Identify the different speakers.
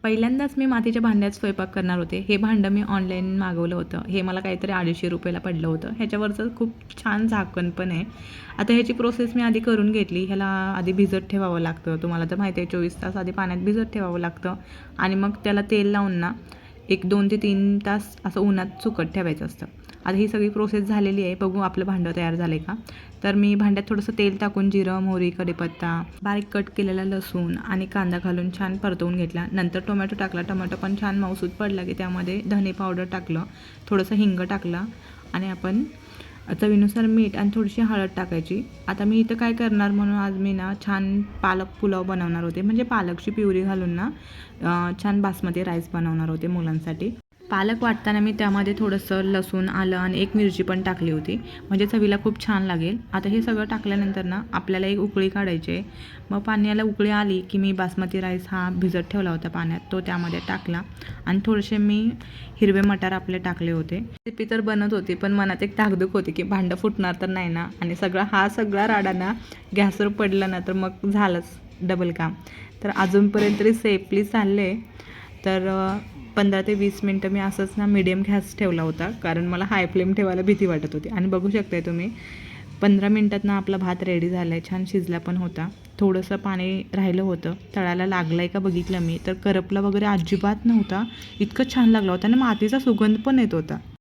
Speaker 1: पहिल्यांदाच मी मातीच्या भांड्यात स्वयंपाक करणार होते. हे भांडं मी ऑनलाईन मागवलं होतं. हे मला काहीतरी 250 रुपयाला पडलं होतं. ह्याच्यावरचं खूप छान झाकण पण आहे. आता ह्याची प्रोसेस मी आधी करून घेतली. ह्याला आधी भिजत ठेवावं लागतं. तुम्हाला तर माहिती आहे 24 तास आधी पाण्यात भिजत ठेवावं लागतं आणि मग त्याला तेल लावून ना 2 ते 3 तास असं उन्हात सुकत ठेवायचं असतं. आता ही सगळी प्रोसेस झालेली आहे. बघू आपलं भांडं तयार झालं आहे का. तर मी भांड्यात थोडंसं तेल टाकून जिरं, मोहरी, कढीपत्ता, बारीक कट केलेला लसूण आणि कांदा घालून छान परतवून घेतला. नंतर टोमॅटो टाकला. टोमॅटो पण छान मऊसूत पडला की त्यामध्ये धने पावडर टाकलं, थोडंसं हिंग टाकला आणि आपण चवीनुसार मीठ आणि थोडीशी हळद टाकायची. आता मी इथं काय करणार म्हणून आज मी ना छान पालक पुलाव बनवणार होते. म्हणजे पालकची प्युरी घालून ना छान बासमती राईस बनवणार होते मुलांसाठी. पालक वाटताना मी त्यामध्ये थोडंसं लसूण, आलं आणि एक मिरची पण टाकली होती. म्हणजे चवीला खूप छान लागेल. आता हे सगळं टाकल्यानंतर ना आपल्याला एक उकळी काढायची आहे. मग पाण्याला उकळी आली की मी बासमती राईस हा भिजत ठेवला होता पाण्यात, तो त्यामध्ये टाकला आणि थोडेसे मी हिरवे मटार आपले टाकले होते. रेसिपी तर बनत होती पण मनात एक धाकधूक होती की भांडं फुटणार तर नाही ना, आणि सगळा राडा ना गॅसवर पडला ना तर मग झालंच डबल काम. तर अजूनपर्यंत तरी सेफली चालले. तर 15 ते 20 मिनटं मी असंच ना मीडियम गॅस ठेवला होता, कारण मला हाय फ्लेम ठेवायला भीती वाटत होती. आणि बघू शकताय तुम्ही 15 मिनटात ना आपला भात रेडी झाला आहे. छान शिजला पण होता. थोडंसं पाणी राहिलं होतं, तळायला लागलं आहे का बघितलं मी, तर करपला वगैरे अजिबात नव्हता. इतकं छान लागला होता आणि मातीचा सुगंध पण येत होता.